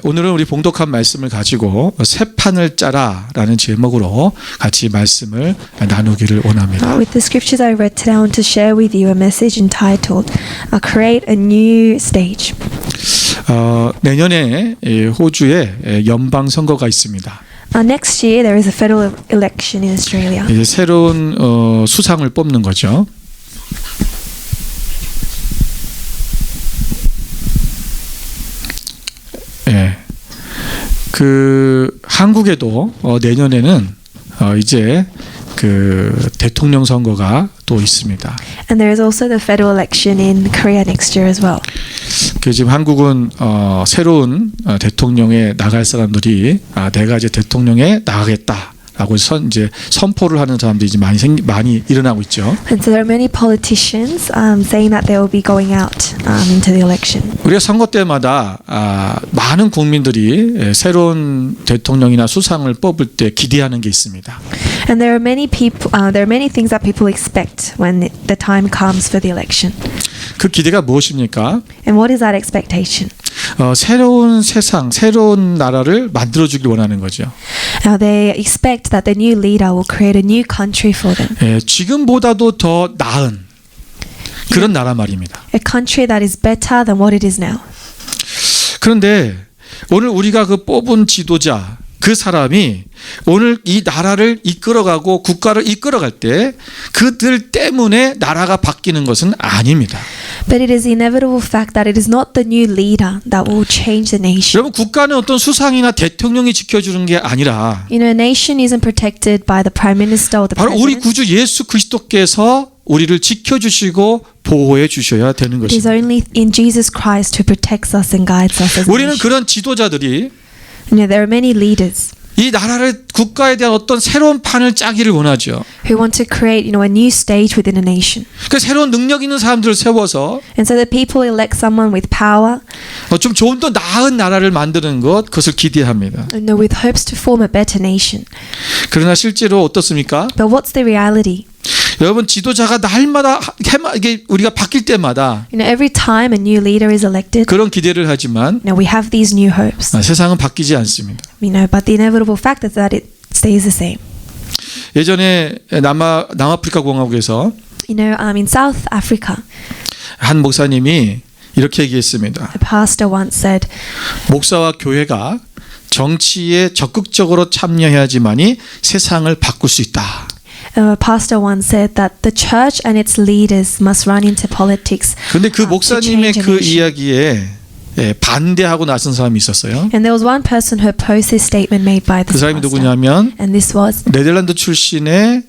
오늘은 우리 봉독한 말씀을 가지고 새 판을 짜라라는 제목으로 같이 말씀을 나누기를 원합니다. With the scriptures I read today, I want to share with you a message entitled "Create a New Stage." 내년에 호주에 연방 선거가 있습니다. Next year, there is a federal election in Australia. 이제 새로운 수상을 뽑는 거죠. 예, 한국에도 내년에는 이제 대통령 선거가 또 있습니다. And there is also the federal election in Korea next year as well. 지금 한국은 새로운 대통령에 나갈 사람들이 내가 이제 대통령에 나가겠다라고 이제 선포를 하는 사람들이 이제 많이 일어나고 있죠. And so there are many politicians saying that they will be going out into the election. 우리가 선거 때마다 많은 국민들이 새로운 대통령이나 수상을 뽑을 때 기대하는 게 있습니다. And there are many people. There are many things that people expect when the time comes for the election. 그 기대가 무엇입니까? And what is that expectation? 새로운 세상, 새로운 나라를 만들어주길 원하는 거죠. Now they expect that the new leader will create a new country for them. 지금보다도 더 나은 그런 나라 말입니다. A country that is better than what it is now. 그런데 오늘 우리가 뽑은 지도자, 그 사람이 오늘 이 나라를 이끌어가고 국가를 이끌어갈 때 그들 때문에 나라가 바뀌는 것은 아닙니다. But it is inevitable fact that it is not the new leader that will change the nation. 여러분, 국가는 어떤 수상이나 대통령이 지켜주는 게 아니라 You know, a nation isn't protected by the prime minister or the 바로 우리 president. 구주 예수 그리스도께서 우리를 지켜주시고 보호해 주셔야 되는 It is 것입니다. only in Jesus Christ who protects us and guides us as a 우리는 nation. 그런 지도자들이 You know, there are many leaders 이 나라를 국가에 대한 어떤 새로운 판을 짜기를 원하죠. who want to create, a new stage within a nation. 그 새로운 능력 있는 사람들을 세워서 And so the people elect someone with power, 좀 좋은 더 나은 나라를 만드는 그것을 기대합니다. with hopes to form a better nation. 그러나 실제로 어떻습니까? But what's the reality? 여러분, 지도자가 날마다 이게 우리가 바뀔 때마다 Every time a new leader is elected, 그런 기대를 하지만 we have these new hopes. 세상은 바뀌지 않습니다. But the inevitable fact is that it stays the same. 예전에 남아프리카 공화국에서 In South Africa, 한 목사님이 이렇게 얘기했습니다. a pastor once said, 목사와 교회가 정치에 적극적으로 참여해야지만이 세상을 바꿀 수 있다. a pastor once said that the church and its leaders must run into politics. 그런데 그 목사님의 change a 그 nation. 이야기에 반대하고 나선 사람이 있었어요. And there was one person who opposed this statement made by 그 this 사람이 pastor. 누구냐면 And this was 네덜란드 출신의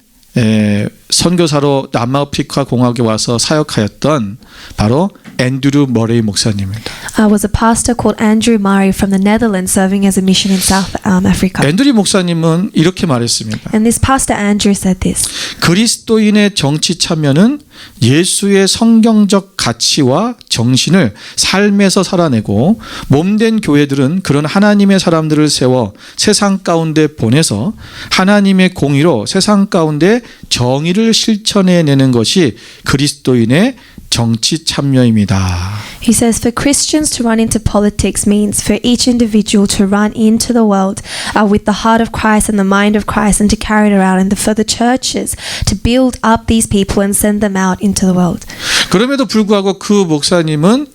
선교사로 남아프리카 공화국에 와서 사역하였던 바로 앤드류 머레이 목사님입니다. was a pastor called Andrew Murray from the Netherlands serving as a mission in South Africa. 앤드류 목사님은 이렇게 말했습니다. And this pastor Andrew said this. 그리스도인의 정치 참여는 예수의 성경적 가치와 정신을 삶에서 살아내고 몸된 교회들은 그런 하나님의 사람들을 세워 세상 가운데 보내서 하나님의 공의로 세상 가운데 정의를 실천해내는 것이 그리스도인의 정치 참여입니다. He says, for Christians to run into politics means for each individual to run into the world with the heart of Christ and the mind of Christ and to carry it around, and for the churches to build up these people and send them out into the world. 그럼에도 불구하고 그 목사님은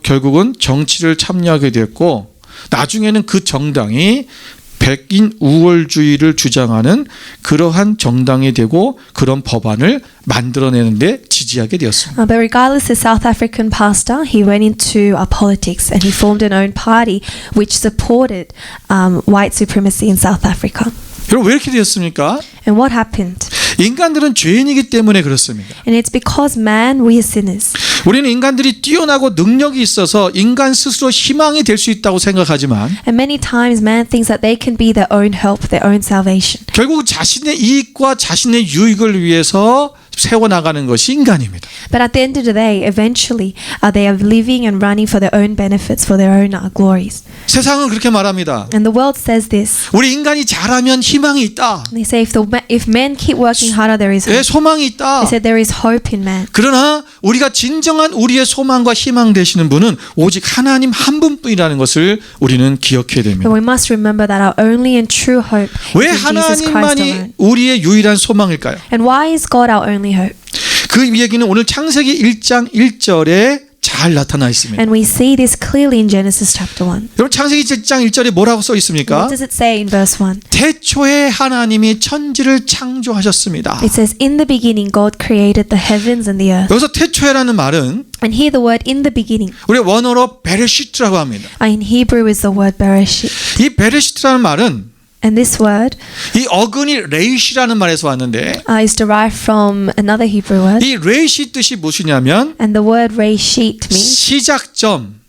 결국은 정치를 참여하게 됐고 나중에는 그 정당이 백인 우월주의를 주장하는 그러한 정당이 되고 그런 법안을 만들어내는데 지지하게 되었습니다. But regardless, the South African pastor, he went into politics and he formed an own party which supported white supremacy in South Africa. 여러분, 왜 이렇게 되었습니까? And what happened? 인간들은 죄인이기 때문에 그렇습니다. And it's because man, we are sinners. 우리는 인간들이 뛰어나고 능력이 있어서 인간 스스로 희망이 될 수 있다고 생각하지만 And many times man thinks that they can be their own help, their own salvation. 결국 자신의 이익과 자신의 유익을 위해서 세워나가는 것이 인간입니다. But at the end of the day, eventually, they are living and running for their own benefits, for their own glories. 세상은 그렇게 말합니다. And the world says this. 우리 인간이 잘하면 희망이 있다. They say if men keep working harder, there is 예, hope. 소망이 있다. They said there is hope in man. 그러나 우리가 진정한 우리의 소망과 희망 되시는 분은 오직 하나님 한 분뿐이라는 것을 우리는 기억해야 됩니다. But we must remember that our only and true hope 왜 is in Jesus Christ 하나님만이 alone. 우리의 유일한 소망일까요? And why is God our only hope? 그 얘기는 오늘 창세기 1장 1절에 잘 나타나 있습니다. And we see this clearly in Genesis chapter 1. 여러분 창세기 1장 1절에 뭐라고 써 있습니까? What does it say in verse 1? 태초에 하나님이 천지를 창조하셨습니다. It says, in the beginning God created the heavens and the earth. 여기서 태초에라는 말은 And here the word in the beginning, 우리 원어로 베레시트라고 합니다. in Hebrew is the word bereshit. 이 베레시트라는 말은 And this word 이 어근이 레이시라는 말에서 왔는데 is derived from another Hebrew word. 이 레이시 뜻이 무엇이냐면 And the word reshit means 시작점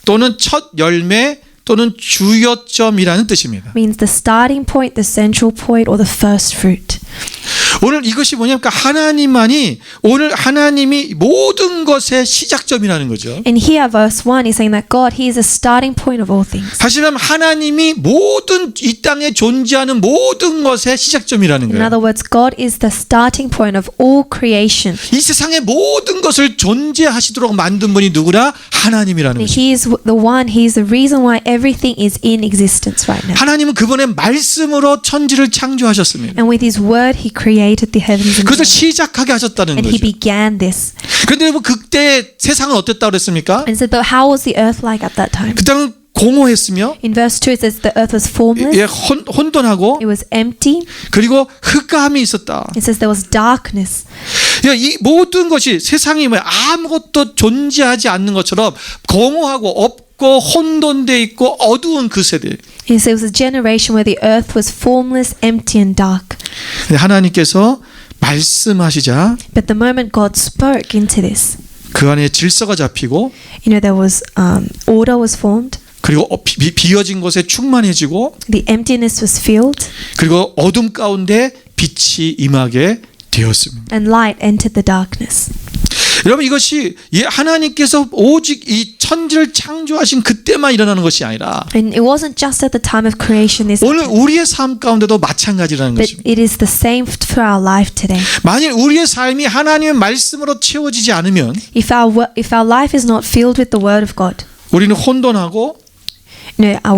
또는 첫 열매 또는 주요점이라는 뜻입니다. the starting point, the central point, or the first fruit. 오늘 이것이 뭐냐면 하나님만이 오늘 하나님이 모든 것의 시작점이라는 거죠. And here verse 1 is saying that God, He is the starting point of all things. 다시 말하면 하나님이 모든 이 땅에 존재하는 모든 것의 시작점이라는 In 거예요. other words, God is the starting point of all creation. 이 세상의 모든 것을 존재하시도록 만든 분이 누구라? 하나님이라는 And 거죠. He is the one, He is the reason why everything is in existence right now. 하나님은 그분의 말씀으로 천지를 창조하셨습니다. And with His word, He created the heavens and the 그것을 earth. 시작하게 하셨다는 And He 거죠. began this. 그런데 여러분 그때 세상은 어땠다고 그랬습니까? And so, but how was the earth like at that time? 그때는 공허했으며 In verse 2 it says the earth was formless, 예, 혼돈하고 it was empty. 그리고 흑암이 있었다. It says there was darkness. 야, 이 모든 것이 세상이 뭐 아무것도 존재하지 않는 것처럼 공허하고 없고 혼돈돼 있고 어두운 그 세대. It says it was a generation where the earth was formless, empty and dark. 근데 하나님께서 말씀하시자 But the moment God spoke into this, 그 안에 질서가 잡히고 there was order was formed. 그리고 비어진 곳에 충만해지고 The emptiness was filled, 그리고 어둠 가운데 빛이 임하게 되었습니다. and light entered the darkness. 여러분 이것이 하나님께서 오직 이 천지를 창조하신 그때만 일어나는 것이 아니라 And it wasn't just at the time of creation this 오늘 happened, 우리의 삶 가운데도 마찬가지라는 but 것입니다. it is the same for our life today. 만일 우리의 삶이 하나님의 말씀으로 채워지지 않으면 If our life is not filled with the word of God, 우리는 혼돈하고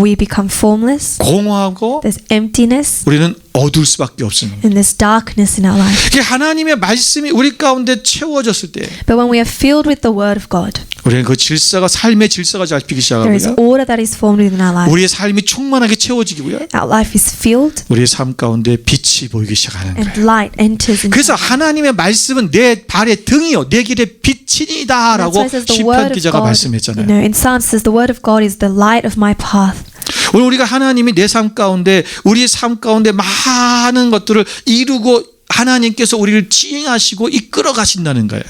we become formless. 공허하고 There's emptiness 우리는 어두울 수밖에 없습니다. and there's darkness in our life. 이게 하나님의 말씀이 우리 가운데 채워졌을 때 But when we are filled with the word of God, 우리는 그 질서가 삶의 질서가 잡히기 there is 시작하고요. order that is formed within our life. 우리의 삶이 충만하게 채워지고요. Our life is filled 우리의 삶 가운데 빛이 보이기 시작하는 and 거예요. light enters into. 그래서 하나님의 말씀은 내 발의 등이요 내 길의 That's 빛이니다라고 why it says the 시편 word of 기자가 God. 말씀했잖아요. In Psalms it says the word of God is the light of my path. 오늘 우리가 하나님이 내 삶 가운데 우리의 삶 가운데 많은 것들을 이루고 하나님께서 우리를 지행하시고 이끌어 가신다는 거예요.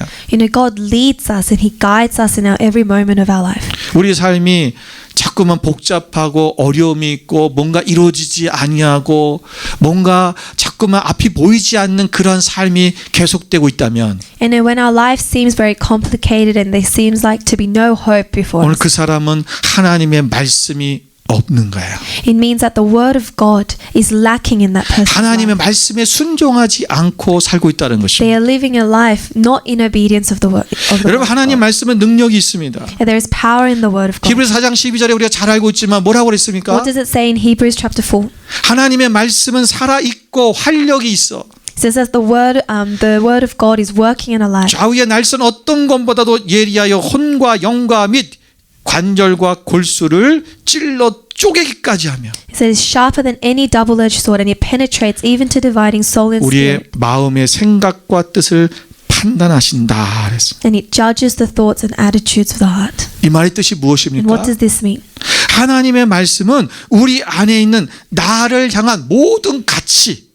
God leads us and He guides us in our every moment of our life. 우리의 삶이 자꾸만 복잡하고 어려움이 있고 뭔가 이루어지지 아니하고 뭔가 자꾸만 앞이 보이지 않는 그런 삶이 계속되고 있다면 And then when our life seems very complicated and there seems like to be no hope before 오늘 us, 그 사람은 하나님의 말씀이 없는 거예요. it means that the word of God is lacking in that person's 하나님의 life. 말씀에 순종하지 않고 살고 있다는 They 것입니다. are living a life not in obedience of the word of the 여러분 word of 하나님 God. 말씀은 능력이 있습니다. And there is power in the word of God. 히브리서 4장 12절에 우리가 잘 알고 있지만 뭐라고 그랬습니까? What does it say in Hebrews chapter 4? 하나님의 말씀은 살아 있고 활력이 있어. It says that the word of God is working and alive. 좌우의 날선 어떤 것보다도 예리하여 혼과 영과 및 관절과 골수를 찔러 쪼개기까지 하며 It says sharper than any double-edged sword, and it penetrates even to dividing soul and 우리의 spirit, 마음의 생각과 뜻을 판단하신다 그랬습니다. and it judges the thoughts and attitudes of the heart. 이 말의 뜻이 And 무엇입니까? what does this mean? 하나님의 말씀은 우리 안에 있는 나를 향한 모든 가치,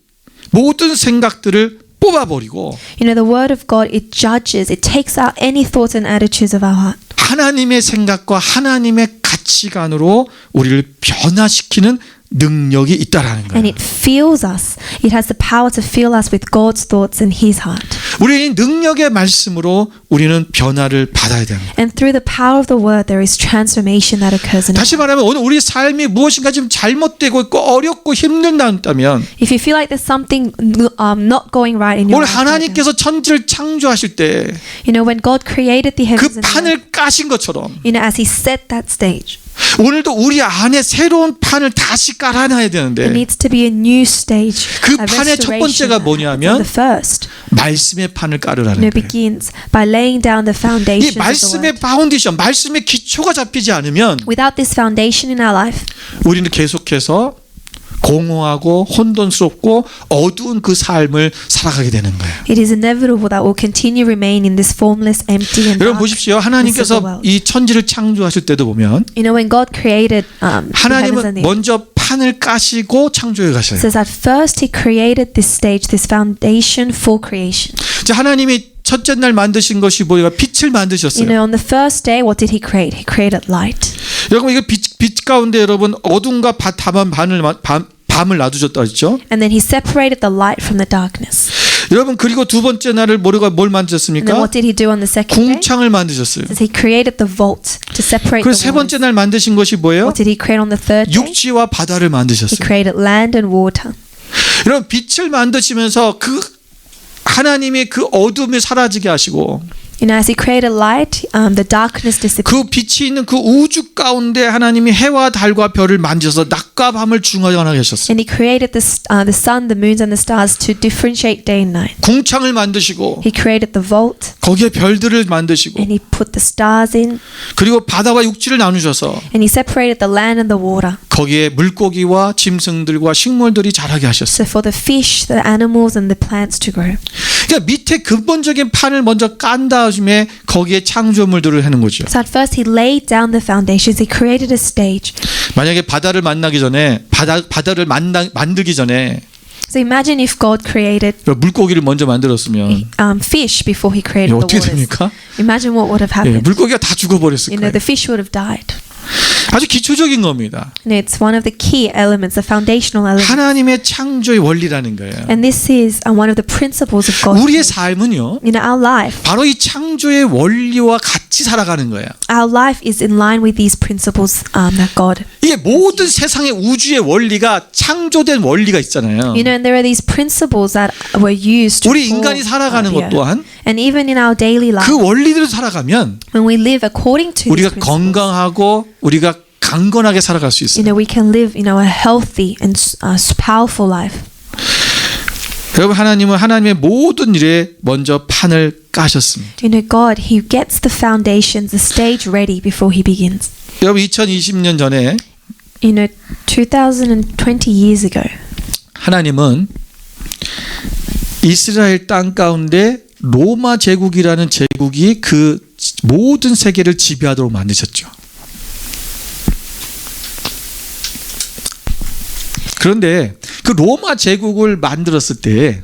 모든 생각들을 뽑아버리고 The word of God, it judges, it takes out any thoughts and attitudes of our heart. 하나님의 생각과 하나님의 가치관으로 우리를 변화시키는 능력이 있다라는 And 거예요. it fills us. It has the power to fill us with God's thoughts in His heart. 우리 능력의 말씀으로 우리는 변화를 받아야 됩니다. And through the power of the word, there is transformation that occurs in us. 다시 말하면 오늘 우리 삶이 무엇인가 좀 잘못되고 있고 어렵고 힘들다면 If you feel like there's something not going right in your 오늘 life, right now, 하나님께서 천지를 창조하실 때 그 when God created the heavens and the earth, 판을 까신 것처럼 as He set that stage, 오늘도 우리 안에 새로운 판을 다시 깔아놔야 there 되는데 needs to be a new stage. 그 a 판의 첫 restoration. 번째가 뭐냐면 And the first, 말씀의 판을 깔으라는 거예요. begins by laying down the 이 foundations of the 말씀의 word. 파운데이션, 말씀의 기초가 잡히지 않으면 Without this foundation in our life, 우리는 계속해서 공허하고 혼돈스럽고 어두운 그 삶을 살아가게 되는 거예요. it is inevitable that we'll continue remain in this formless, empty, and 여러분 dark. 보십시오. 하나님께서 이 천지를 창조하실 때도 보면 When God created the heavens and 하나님은 the earth, 먼저 판을 까시고 창조해 가셔요. it says at first He created this stage, this foundation for creation. 자, 하나님이 첫째 날 만드신 것이 뭐예요? 빛을 만드셨어요. On the first day, what did He create? He created light. 여러분 이거 빛 가운데 여러분 어둠과 밤을 놔두셨다 했죠? And then He separated the light from the darkness. 여러분 그리고 두 번째 날을 뭘 And then 만드셨습니까? what did He do on the second day? 궁창을 만드셨어요. It says He created the vault to separate 그리고 the 세 번째 waters. 날 만드신 것이 뭐예요? What did He create on the third day? 육지와 바다를 He 만드셨어요. created land and water. 여러분 빛을 만드시면서 그 하나님의 그 어둠이 사라지게 하시고 As He created light, the darkness disappeared. 그 빛이 있는 그 우주 가운데 하나님이 해와 달과 별을 만드셔서 낮과 밤을 중화하게 하셨어요. And He created the sun, the moons, and the stars to differentiate day and night. 궁창을 만드시고 He created the vault, 거기에 별들을 만드시고 and He put the stars in, 그리고 바다와 육지를 나누셔서 and He separated the land and the water. 거기에 물고기와 짐승들과 식물들이 자라게 하셨어요. So for the fish, the animals, and the plants to grow. 그러니까 밑에 근본적인 판을 먼저 깐 다음에 거기에 창조물들을 하는 거죠. So at first He laid down the foundations. He created a stage. 만약에 바다를 만나기 전에 바다를 만들기 전에 So imagine if God created 물고기를 먼저 만들었으면 fish before He created 어떻게 the waters. 됩니까? Imagine what would have 예, happened. 물고기가 다 죽어버렸을 거예요. The fish would have died. 아주 기초적인 겁니다. It's one of the key elements, the foundational elements. 하나님의 창조의 원리라는 거예요. And this is one of the principles of God. 우리의 삶은요, Our life, 바로 이 창조의 원리와 같이 살아가는 거예요. our life is in line with these principles that God. 이게 모든 세상의 우주의 원리가 창조된 원리가 있잖아요. And there are these principles that were used to 우리 form 인간이 살아가는 the 것 earth. 또한 And even in our daily life, 그 원리대로 살아가면 when we live according to these 우리가 principles, 건강하고 우리가 강건하게 살아갈 수 있어요. we can live a healthy and powerful life. 여러분 하나님은 하나님의 모든 일에 먼저 판을 까셨습니다. God, He gets the foundations, the stage ready before He begins. 여러분 2020년 전에 2020 years ago, 하나님은 이스라엘 땅 가운데 로마 제국이라는 제국이 그 모든 세계를 지배하도록 만드셨죠. 그런데 그 로마 제국을 만들었을 때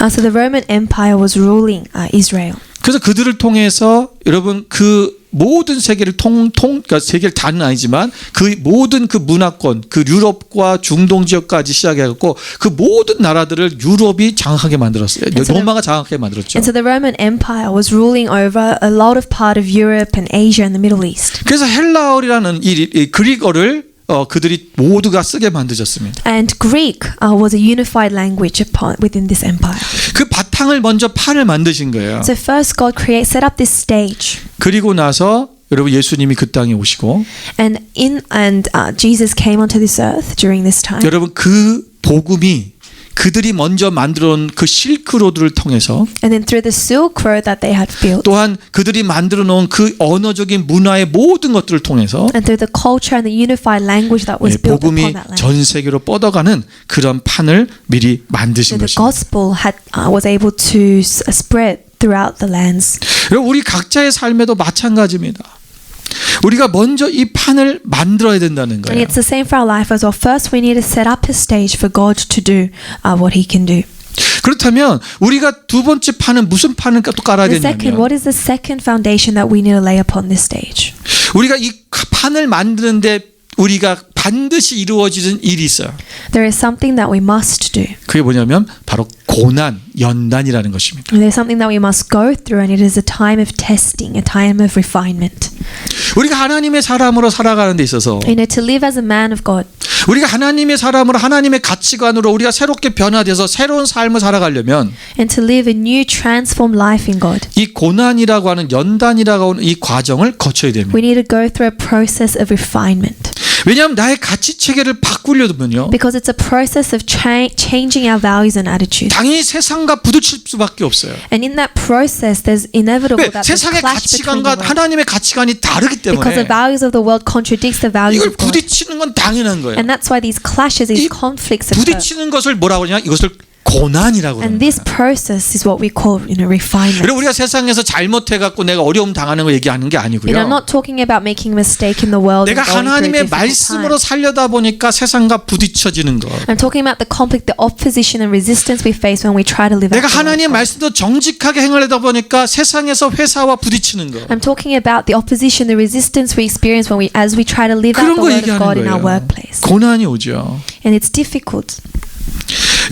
so the Roman Empire was ruling Israel. 그래서 그들을 통해서 여러분 그 모든 세계를 그러니까 세계를 다는 아니지만 그 모든 그 문화권, 그 유럽과 중동 지역까지 시작해갖고 그 모든 나라들을 유럽이 장악하게 만들었어요. 로마가 장악하게 만들었죠. And so the Roman Empire was ruling over a lot of part of Europe and Asia and the Middle East. 그래서 헬라어라는 이 그리거를 그들이 모두가 쓰게 만드셨습니다. And Greek was a unified language within this empire. 그 바탕을 먼저 판을 만드신 거예요. So first God set up this stage. 그리고 나서 여러분 예수님이 그 땅에 오시고 And Jesus came onto this earth during this time. 여러분 그 복음이 그들이 먼저 만들어 놓은 그 실크로드를 통해서 And then through the Silk Road that they had built. 또한 그들이 만들어 놓은 그 언어적인 문화의 모든 것들을 통해서 And through the culture and the unified language that was built 복음이 upon that land. 전 세계로 뻗어가는 그런 판을 미리 만드신 So the 것입니다. gospel was able to spread throughout the lands. 여러분 우리 각자의 삶에도 마찬가지입니다. 우리가 먼저 이 판을 만들어야 된다는 And 거예요. it's the same for our life as well. First, we need to set up a stage for God to do what He can do. 그렇다면 우리가 두 번째 판은 무슨 판을 또 깔아야 The second, 되냐면 what is the second foundation that we need to lay upon this stage? 우리가 이 판을 만드는데 우리가 반드시 이루어지는 일이 있어요. There is something that we must do. 그게 뭐냐면 바로 고난, 연단이라는 것입니다. And there's something that we must go through, and it is a time of testing, a time of refinement. 우리가 하나님의 사람으로 살아가는 데 있어서 You know, to live as a man of God, 우리가 하나님의 사람으로 하나님의 가치관으로 우리가 새롭게 변화돼서 새로운 삶을 살아가려면 and to live a new transformed life in God, 이 고난이라고 하는 연단이라고 하는 이 과정을 거쳐야 됩니다. we need to go through a process of refinement. 왜냐하면 나의 가치 체계를 바꾸려면요 Because it's a process of changing our values and attitudes. 당연히 세상과 부딪힐 수밖에 없어요. And in that process, there's inevitable 왜? that there's 세상의 clash between the 가치관과 world. 하나님의 가치관이 다르기 Because the 때문에 values of the world contradicts the values 이걸 of God. 부딪히는 건 당연한 거예요. And that's why these clashes, these 이 conflicts occur. 부딪히는 것을 뭐라고 하냐? 이것을 고난이라고 And 그러는 this 거예요. process is what we call, refinement. 그리고 우리가 세상에서 잘못해갖고 내가 어려움 당하는 거 얘기하는 게 아니고요. I'm not talking about making a mistake in the world. 내가 and going through a 하나님의 difficult 말씀으로 time. 살려다 보니까 세상과 부딪혀지는 것. I'm talking about the conflict, the opposition and resistance we face when we try to live out 내가 the 하나님의 word. 말씀도 정직하게 행하려다 보니까 세상에서 회사와 부딪히는 것. I'm talking about the opposition, the resistance we experience as we try to live out 그런 the 거 word of God in 얘기하는 our 거예요. workplace. 고난이 오죠. And it's difficult.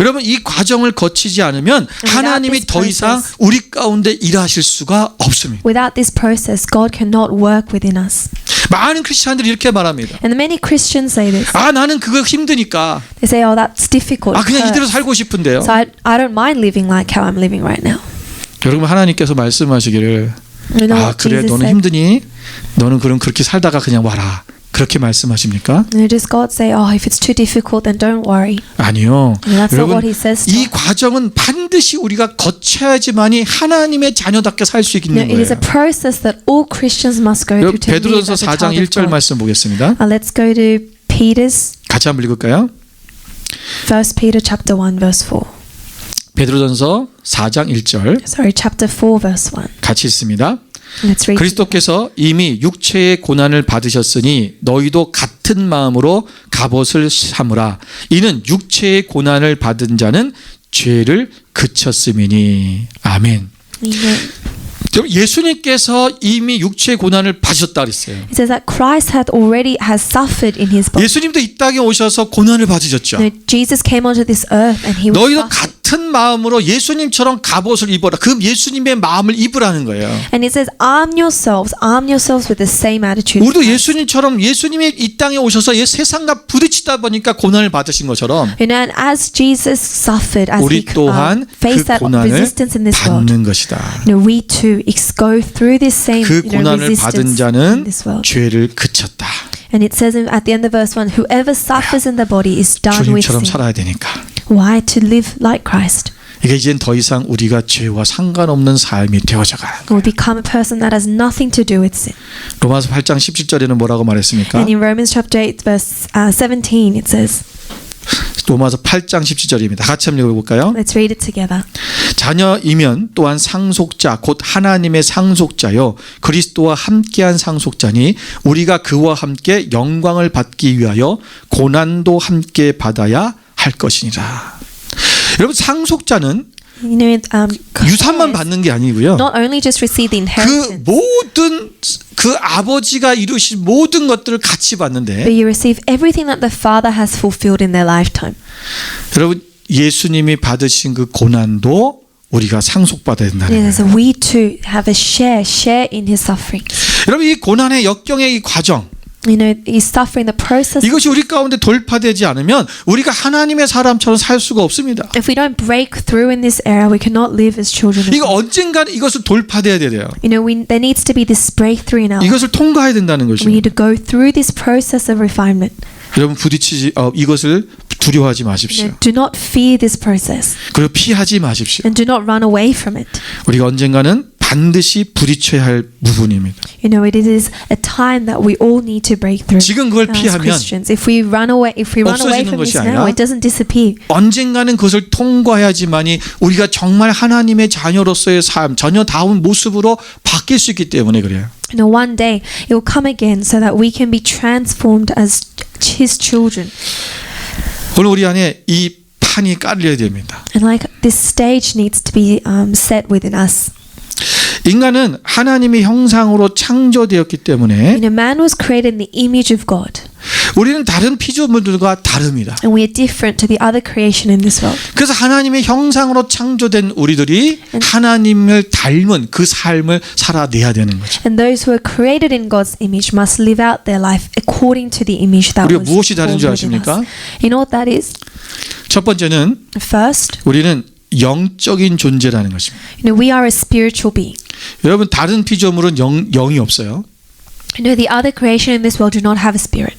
여러분 이 과정을 거치지 않으면 하나님이 this 더 이상 process- 우리 가운데 일하실 수가 없습니다. Without this process, God cannot work within us. 많은 크리스천들이 이렇게 말합니다. And many Christians say this. 아 나는 그거 힘드니까 They say, "Oh, that's difficult. 아 그냥 it 이대로 hurts. 살고 싶은데요. So I don't mind living like how I'm living right now." 여러분 하나님께서 말씀하시기를 You know 아 what 그래 Jesus 너는 said? 힘드니 너는 그럼 그렇게 살다가 그냥 와라 그렇게 말씀하십니까? And does God say, "Oh, if it's too difficult, then don't worry"? 아니요. And that's not 여러분 what He says to 이 us. 과정은 반드시 우리가 거쳐야지만이 하나님의 자녀답게 살 수 No, 있는 it is a 거예요. process that all Christians must go through to live 베드로전서 as a 4장 child of 1절 God. 말씀 보겠습니다. Let's go to Peter's 같이 한번 읽을까요? 1 Peter chapter 1 verse 4. 베드로전서 4장 1절 Sorry, chapter 4 verse 1. 같이 읽습니다. Let's read. 그리스도께서 이미 육체의 고난을 받으셨으니 너희도 같은 마음으로 갑옷을 삼으라. 이는 육체의 고난을 받은 자는 죄를 그쳤음이니. 아멘. Amen. 예수님께서 이미 육체의 고난을 받으셨다 그랬어요. It says that Christ has suffered in His body. 예수님도 이 땅에 오셔서 고난을 받으셨죠. No, Jesus came onto this earth and He was 너희도 suffering. 같은 마음으로 예수님처럼 갑옷을 입어라. 그 예수님의 마음을 입으라는 거예요. And it says, arm yourselves with the same attitude. 우리도 예수님처럼 예수님이 이 땅에 오셔서 세상과 부딪히다 보니까 고난을 받으신 것처럼 You know, and as Jesus suffered, as 우리 He 또한 그 faced that 고난을 resistance in this world, 받는 것이다. you know, we too go through this same 그 고난을 받은 resistance in 자는 this world. 죄를 그쳤다. And it says at the end of verse 1, whoever suffers in the body is done with 주님처럼 sin. 살아야 되니까. Why? To live like Christ. 이게 이젠 더 이상 우리가 죄와 상관없는 삶이 되어져 가는 거예요. We become a person that has nothing to do with sin. 로마서 8장 17절에는 뭐라고 말했습니까? And in Romans chapter 8 verse 17 it says, 로마서 8장 17절입니다. 같이 한번 읽어볼까요? let's read it together. 자녀이면 또한 상속자 곧 하나님의 상속자요 그리스도와 함께한 상속자니 우리가 그와 함께 영광을 받기 위하여 고난도 함께 받아야 할 것이니라. 여러분 상속자는 You know, 유산만 받는 게 아니고요. not only just receive the 그 inheritance, 모든 그 아버지가 이루신 모든 것들을 같이 but 받는데 you receive everything that the Father has fulfilled in their lifetime. 여러분 예수님이 받으신 그 고난도 우리가 상속받아야 된다는 거예요. Yes, we too have a share in His suffering. 여러분 이 고난의 역경의 이 과정 You know, His suffering, the process. 이것이 우리 가운데 돌파되지 않으면 우리가 하나님의 사람처럼 살 수가 없습니다. If we don't break through in this area, we cannot live as children of 이거 God. 언젠가는 이것을 돌파돼야 돼요. You know, there needs to be this breakthrough in our life. 이것을 통과해야 된다는 We 것입니다. need to go through this process of refinement. 여러분 이것을 두려워하지 You 마십시오. know, do not fear this process 그리고 피하지 마십시오. and do not run away from it. 우리가 언젠가는 반드시 부딪혀야 할 부분입니다. You know, it is a time that we all need to break through. 지금 그걸 As 피하면 Christians, if we run away 없어지는 from 것이 this now, 아니라 it doesn't disappear. 언젠가는 그것을 통과해야지만이 우리가 정말 하나님의 자녀로서의 삶, 자녀다운 모습으로 바뀔 수 있기 때문에 그래요. You know, one day it will come again, so that we can be transformed as His children. 오늘 우리 안에 이 판이 깔려야 됩니다. And like this stage needs to be set within us. 인간은 하나님의 형상으로 창조되었기 때문에 You know, man was created in the image of God. 우리는 다른 피조물들과 다릅니다. And we are different to the other creation in this world. 그래서 하나님의 형상으로 창조된 우리들이 하나님을 닮은 그 삶을 살아내야 되는 거죠. And those who are created in God's image must live out their life according to the image that 우리가 was 무엇이 다른 줄 formed within 아십니까? us. You know what that is? 첫 번째는 First, 우리는 영적인 존재라는 것입니다. you know, we are a spiritual being. 여러분 다른 피조물은 영이 없어요. You know, the other creation in this world do not have a spirit.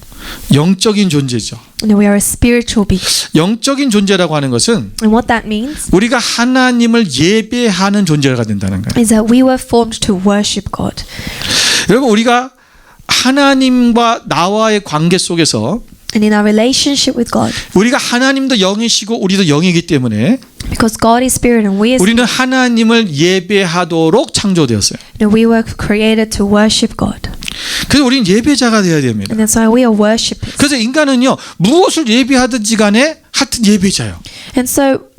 영적인 존재죠. You know, we are a spiritual being. 영적인 존재라고 하는 것은 And what that means 우리가 하나님을 예배하는 존재가 된다는 거예요. is that we were formed to worship God. 여러분 우리가 하나님과 나와의 관계 속에서 And in our relationship with God, 우리가 하나님도 영이시고 우리도 영이기 때문에 because God is spirit and we are 우리는 하나님을 예배하도록 창조되었어요. you know, we were created to worship God. 그래서 우리는 예배자가 되어야 됩니다. And that's why we are worshippers. 그래서 인간은요 무엇을 예배하든지 간에 하여튼 예배자예요. And so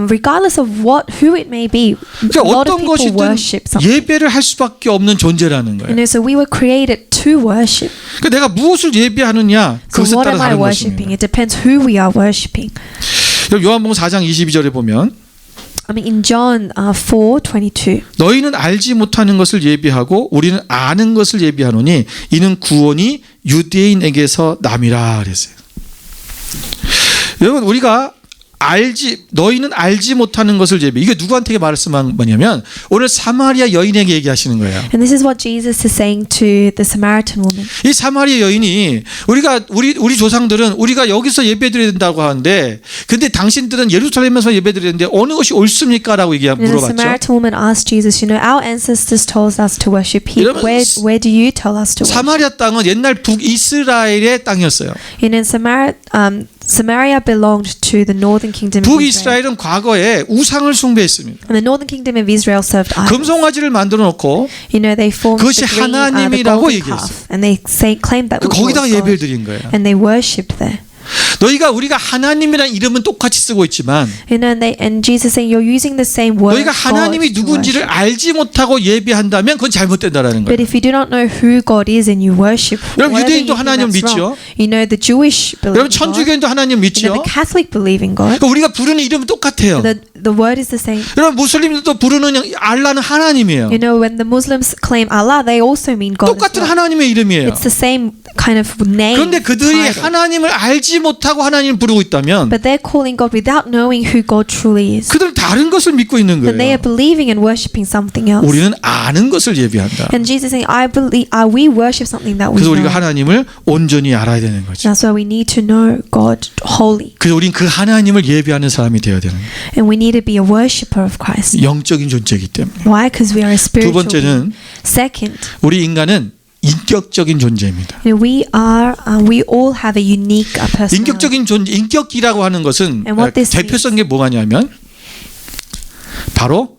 regardless of who it may be, a 그러니까 lot of 어떤 people 것이든 worship something. 예배를 할 수밖에 없는 존재라는 You 거예요. know, so we were created to worship. 그러니까 내가 무엇을 예배하느냐 So 그것에 what 따라 am I 다른 worshiping? 것입니다. It depends who we are worshiping. 요한복음 4장 22절에 보면 I mean, in John 4:22, 너희는 알지 못하는 것을 예배하고 우리는 아는 것을 예배하노니 이는 구원이 유대인에게서 남이라 그랬어요. 여러분 우리가 너희는 알지 못하는 것을 예배. 이게 누구한테 말씀한 거냐면 오늘 사마리아 여인에게 얘기하시는 거예요. and this is what Jesus is saying to the Samaritan woman. 이 사마리아 여인이 우리 조상들은 우리가 여기서 예배드려야 된다고 하는데 근데 당신들은 예루살렘에서 예배드리는데 어느 것이 옳습니까라고 And the 물어봤죠. Samaritan woman asked Jesus, you know, our ancestors told us to worship here. 여러분, Where do you tell us to worship? 사마리아 땅은 옛날 북이스라엘의 땅이었어요. And in Samaria belonged to the northern kingdom of Israel. 북이스라엘은 과거에 우상을 숭배했습니다. And the northern kingdom of Israel served idols. 금송아지를 만들어 놓고 You know, they formed 그것이 the green, the 하나님이라고 golden 얘기했어요. calf, and they claimed that was 거기다가 God. 예배를 드린 거예요. And they worshipped there. 우리가 하나님이라는 이름은 똑같이 쓰고 있지만 You know, and Jesus saying, you're using the same word. 너희가 하나님이 God, to 누군지를 worship. 알지 못하고 예배한다면 그건 잘못된다라는 But 거예요. if you do not know who God is and you worship, 여러분, whatever 유대인도 you think 하나님을 that's 믿죠? wrong. You know, the Jewish believe 여러분 in God. 천주교인도 하나님 You know, 믿죠? the Catholic believe in God. 그러니까 우리가 부르는 이름은 똑같아요. The word is the same. 여러분 무슬림들도 부르는 알라는 하나님이에요. You know, when the Muslims claim Allah, they also mean God. as 똑같은 well. 하나님의 이름이에요. It's the same kind of name. 그런데 그들이 title. 하나님을 알지 못하고 하나님을 부르고 있다면 But they're calling God without knowing who God truly is. 그들은 다른 것을 믿고 있는 Then they are 거예요. believing and worshipping something else. 우리는 아는 것을 예배한다. And Jesus is saying, we worship something that we 그래서 know. 우리가 하나님을 온전히 알아야 되는 거죠. That's why we need to know God wholly. 그래서 우리는 그 하나님을 예배하는 사람이 되어야 되는 거예요. And we need to be a worshipper of Christ. 영적인 존재이기 때문에. Why? Because we are a 두 spiritual 번째는 being. Second, 우리 인간은 인격적인 존재입니다. you know, we all have a unique personality. 인격적인 존재, 인격이라고 하는 것은 And what this 대표성이 뭐냐면 바로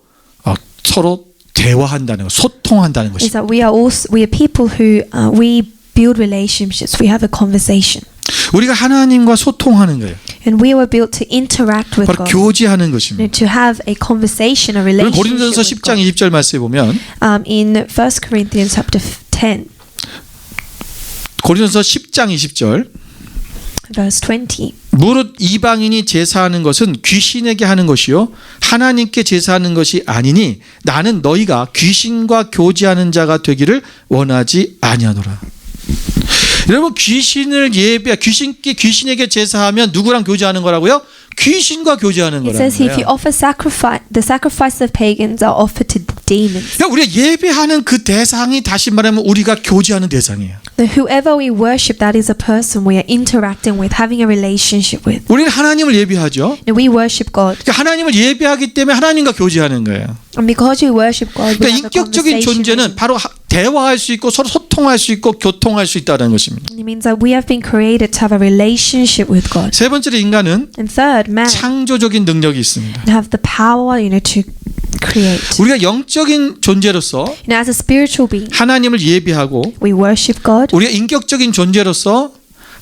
서로 대화한다는 것, 소통한다는 Is 것입니다. that we are people who we build relationships. We have a conversation. 우리가 하나님과 소통하는 거예요. And we were built to interact with 바로 God. 교제하는 것입니다. To have a conversation, a 그리고 relationship 고린도전서 with 10장 God. 20절 말씀에 보면 In 1 Corinthians chapter 10, 고린도전서 10장 20절 verse 20. 무릇 이방인이 제사하는 것은 귀신에게 하는 것이요 하나님께 제사하는 것이 아니니 나는 너희가 귀신과 교제하는 자가 되기를 원하지 아니하노라. 여러분 귀신에게 제사하면 누구랑 교제하는 거라고요? 귀신과 교제하는 It 거라는 says if you 거예요. offer sacrifice, the sacrifice of pagans are offered to demons. 그러니까 우리가 예배하는 그 대상이 다시 말하면 우리가 교제하는 대상이에요. That whoever we worship, that is a person we are interacting with, having a relationship with. 우리는 하나님을 예배하죠. And we worship God. 그러니까 하나님을 예배하기 때문에 하나님과 교제하는 거예요. And because we worship God, we 그러니까 have a 인격적인 conversation with 존재는 Him. 바로 대화할 수 있고 서로 소통할 수 있고 교통할 수 있다는 것입니다. It means that we have been created to have a relationship with God. 세 번째로 인간은 And third, man 창조적인 능력이 있습니다. have the power, to create. 우리가 영적인 존재로서 As a spiritual being, 하나님을 예배하고 we worship God. 우리가 인격적인 존재로서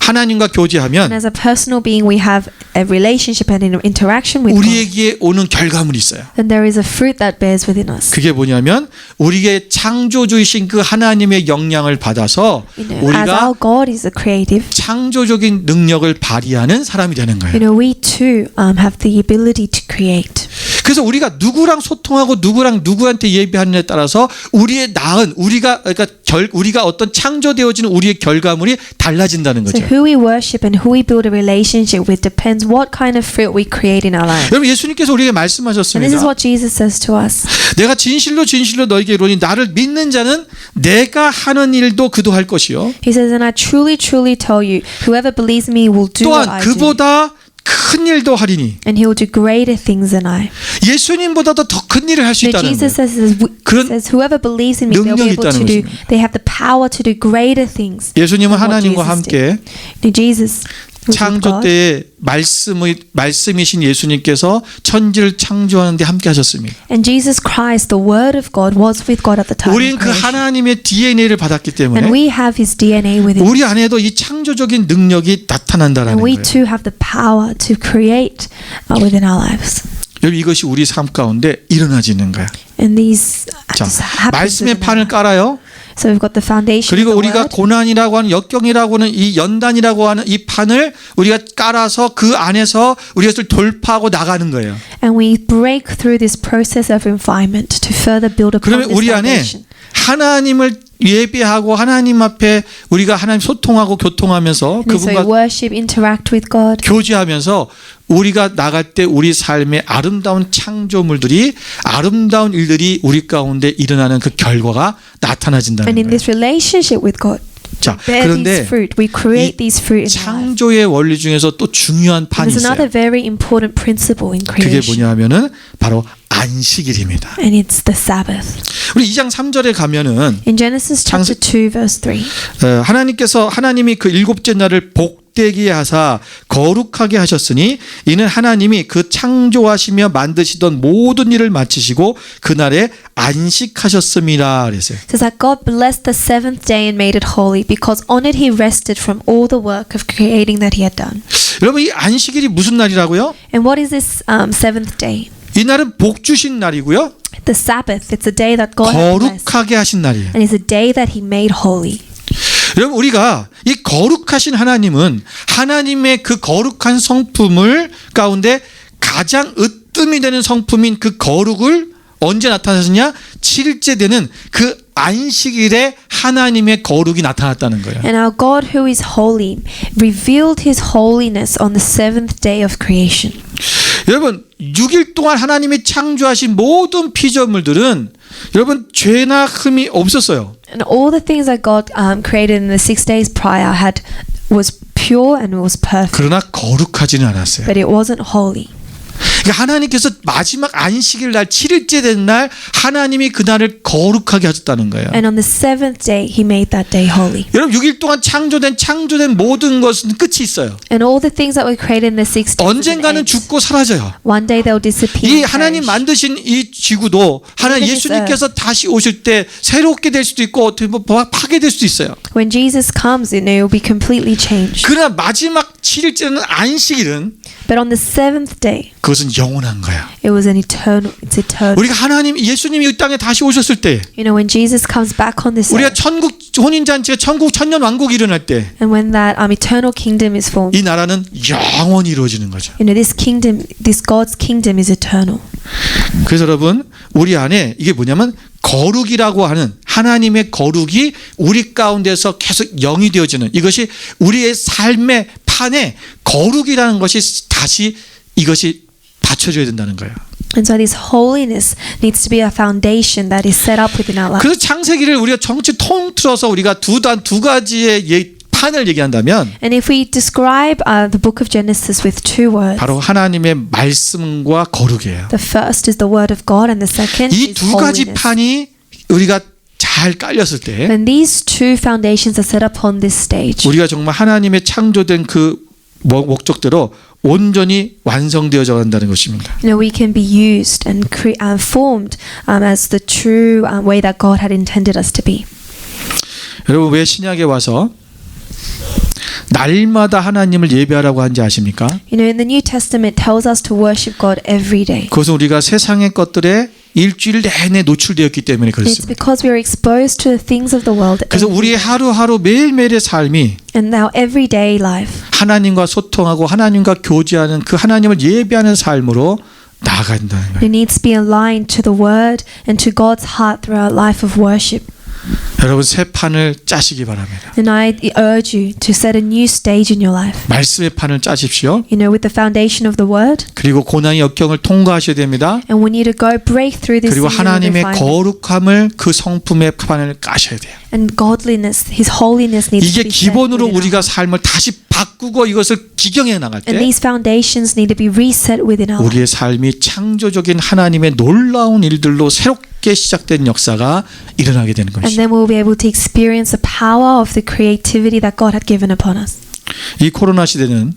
하나님과 And 교제하면 as a personal being, we have a relationship and an interaction with God. 우리에게 오는 결과물이 있어요. Then there is a fruit that bears within us. 그게 뭐냐면 우리의 창조주이신 그 하나님의 영향을 받아서 As our 우리가 God is a creative, 창조적인 능력을 발휘하는 사람이 되는 거예요. we too have the ability to create. 그래서 우리가 누구랑 소통하고 누구랑 누구한테 예배하느냐에 따라서 우리의 나은 우리가 어떤 창조되어지는 우리의 결과물이 달라진다는 So 거죠. who we worship and who we build a relationship with depends what kind of fruit we create in our life. 여러분 예수님께서 우리에게 And 말씀하셨습니다. this is what Jesus says to us. 내가 진실로 너에게 이르노니 나를 믿는 자는 내가 하는 일도 그도 할 것이요. He says, and I truly, truly tell you, whoever believes me will do what 또한 I do. 그보다 큰 일도 하리니. And he will do greater things than I. 예수님보다도 더 큰 일을 할 수 No, 있다는 Jesus 거예요. 그런 says, whoever believes in me, they'll be 능력이 able to 있다는 do, 것입니다. they have the power to do greater things. 예수님은 than what 하나님과 Jesus did. 함께 No, Jesus was with 창조 God. 때에 말씀이신 예수님께서 천지를 창조하는데 함께 하셨습니다. And Jesus Christ, the Word of God, was with God at the time 우리는 of 그 creation. 하나님의 DNA를 받았기 때문에 And we have His DNA within us. 우리 안에도 이 창조적인 능력이 나타난다라는 And we 거예요. too have the power to create within our lives. 여러분 이것이 우리 삶 가운데 일어나지는 거야. And these 자, just happens 말씀의 within our 판을 life. 깔아요. So we've got the foundation 그리고 of the 우리가 Word. 고난이라고 하는 역경이라고 하는 이 연단이라고 하는 이 판을 우리가 깔아서 그 안에서 우리가 그것을 돌파하고 나가는 거예요. And we break through this process of refinement to further build upon 그러면 this 우리 안에 foundation. 하나님을 예배하고 하나님 앞에 우리가 하나님 소통하고 교통하면서 And so we 그분과 worship, interact with God. 교제하면서 우리가 나갈 때 우리 삶의 아름다운 창조물들이 아름다운 일들이 우리 가운데 일어나는 그 결과가 나타나진다는 And in 거예요. this relationship with God, 자, bear these 그런데 fruit. We create these fruit in life. 창조의 원리 중에서 또 중요한 판이 There's 있어요. another very important principle in 그게 creation. 뭐냐면은 바로 안식일입니다. And it's the Sabbath. 우리 2장 3절에 가면은 In Genesis chapter 2 verse 3. 하나님이 그 일곱째 날을 복되게 하사 거룩하게 하셨으니 이는 하나님이 그 창조하시며 만드시던 모든 일을 마치시고 그날에 안식하셨음이라 그랬어요. It says that God blessed the seventh day and made it holy because on it he rested from all the work of creating that he had done. 여러분 이 안식일이 무슨 날이라고요? And what is this seventh day? 이 날은 복 주신 날이고요. The Sabbath. It's a day that God has blessed. 거룩하게 하신 날이에요. And it's a day that he made holy. 여러분 우리가 이 거룩하신 하나님은 하나님의 그 거룩한 성품을 가운데 가장 으뜸이 되는 성품인 그 거룩을 언제 나타나셨냐? 7일째 되는 그 안식일에 하나님의 거룩이 나타났다는 거예요. And our God who is holy revealed his holiness on the seventh day of creation. 여러분 6일 동안 하나님이 창조하신 모든 피조물들은 여러분 죄나 흠이 없었어요. And all the things that God created in the 6 days prior was pure and was perfect. 그러나 거룩하지는 않았어요. But it wasn't holy. 그러니까 하나님께서 마지막 안식일 날 7일째 된 날 하나님이 그날을 거룩하게 하셨다는 거예요. And on the seventh day he made that day holy. 여러분 6일 동안 창조된 모든 것은 끝이 있어요. And all the things that were created in the 6 days 언젠가는 죽고 사라져요. one day they'll disappear. 이 and 하나님 perish. 만드신 이 지구도 하나님 Even 예수님께서 다시 오실 때 새롭게 될 수도 있고 어떻게 보면 파괴될 수도 있어요. When Jesus comes, it will be completely changed. 그러나 마지막 7일째는 안식일은 But on the seventh day, 그것은 영원한 거야. it was it's eternal. 우리가 예수님이 이 땅에 다시 오셨을 때 You know, when Jesus comes back on this 우리가 earth, 천국 혼인잔치가 천국 천년 왕국이 일어날 때 이 and when that eternal kingdom is formed, 나라는 영원히 이루어지는 거죠. you know, this God's kingdom is eternal. 그래서 여러분 우리 안에 이게 뭐냐면 거룩이라고 하는 하나님의 거룩이 우리 가운데서 계속 영이 되어지는 이것이 우리의 삶의 판에 거룩이라는 것이 다시 이것이 받쳐줘야 된다는 거예요. And so this holiness needs to be a foundation that is set up within our life. 그래서 창세기를 우리가 전체 통틀어서 우리가 두 가지의 판을 얘기한다면 And if we describe the book of Genesis with two words, 바로 하나님의 말씀과 거룩이에요. the first is the word of God and the second 이 is 두 가지 holiness. 판이 우리가 잘 깔렸을 때 When these two foundations are set up on this stage, 우리가 정말 하나님의 창조된 그 목적대로 온전히 완성되어져 간다는 것입니다. you know, we can be used and formed as the true way that God had intended us to be. 여러분 왜 신약에 와서 날마다 하나님을 예배하라고 한지 아십니까? You know, in the New Testament, it tells us to worship God every day. 그것은 우리가 세상의 것들에 일주일 내내 노출되었기 때문에 It's 그렇습니다. because we are exposed to the things of the world. 그래서 우리의 하루하루 매일매일의 삶이 And our everyday life 하나님과 소통하고 하나님과 교제하는 그 하나님을 예배하는 삶으로 나아간다는 거예요. it needs to be aligned to the Word and to God's heart through our life of worship. 여러분 새 판을 짜시기 바랍니다. And I urge you to set a new stage in your life. 말씀의 판을 짜십시오. You know, with the foundation of the Word. 그리고 고난의 역경을 통과하셔야 됩니다. And we need to go break through this 그리고 season of 하나님의 refinement. 거룩함을 그 성품의 판을 까셔야 돼요. And godliness, His holiness needs 이게 to be set 기본으로 within 우리가 our heart. 삶을 다시 바꾸고 이것을 기경해 나갈 And 때 these foundations need to be reset within our life. 우리의 삶이 창조적인 하나님의 놀라운 일들로 새롭게 시작된 역사가 일어나게 되는 And 것이죠. then we'll be able to experience the power of the creativity that God had given upon us. 이 코로나 시대는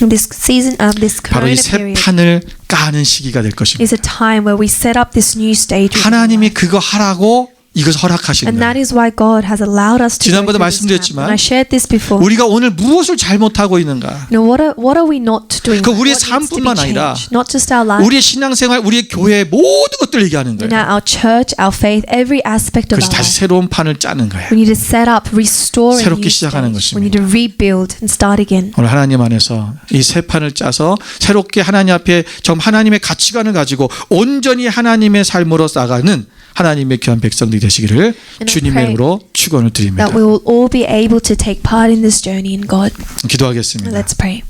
In this season, this 바로 이 Corona 새 period 판을 까는 시기가 될 것입니다. is a time where we set up this new stage. within our 하나님이 life. 그거 하라고 이것을 And 허락하신다. that is why God has allowed us to go 지난번에 through this time. 말씀드렸지만 And I shared this before. 우리가 오늘 무엇을 잘못하고 있는가? You know, what are we not doing? 그 우리의 What needs to be 삶뿐만 아니라 changed? Not just our life. 우리의 신앙생활, 우리의 교회 모든 것들 얘기하는 In 거예요. our church, our faith, every aspect of 그래서 our 다시 life. 새로운 판을 짜는 거예요. We need to set up, restore a 새롭게 new 시작하는 stage. 것입니다. We need to rebuild and start again. 오늘 하나님 안에서 이 새 판을 짜서 새롭게 하나님 앞에 정 하나님의 가치관을 가지고 온전히 하나님의 삶으로 나가는 하나님의 귀한 백성들이 되시기를 I 주님의 pray 이름으로 축원을 드립니다. That we will all be able to take part in this journey in God. 기도하겠습니다. Let's pray.